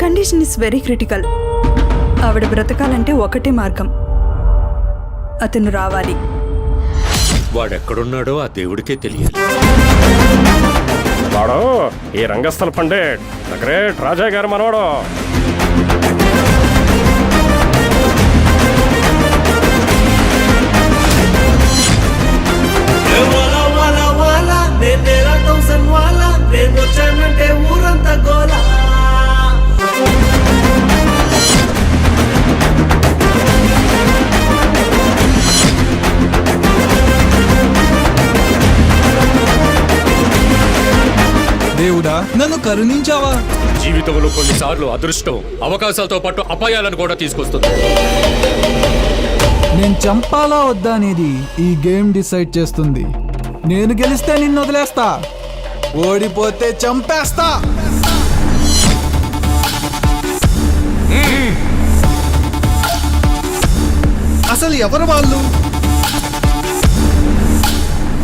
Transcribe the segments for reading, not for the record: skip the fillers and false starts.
Condition is very critical. ఆవిడ బ్రతకాలంటే ఒకటే మార్గం, అతను రావాలి. వాడెక్కడున్నాడో ఆ దేవుడికే తెలియాలి. వాడు ఈ రంగస్థల పండిట్ ద గ్రేట్ రాజా గారు మనవాడు. ఊరంతా గోలా దేవుడా నన్ను కరుణించావా? జీవితంలో కొన్నిసార్లు అదృష్టం అవకాశాలతో పాటు అపాయాలను కూడా తీసుకొస్తుంది. నేను చంపాలా వద్దా అనేది ఈ గేమ్ డిసైడ్ చేస్తుంది. నేను గెలిస్తే నిన్ను వదిలేస్తా, ఓడిపోతే చంపేస్తా. అసలు ఎవరు వాళ్ళు?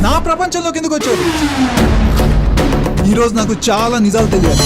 నా ప్రపంచంలోకి ఎందుకు వచ్చారు? ఈరోజు నాకు చాలా నిజాలు తెలియాలి.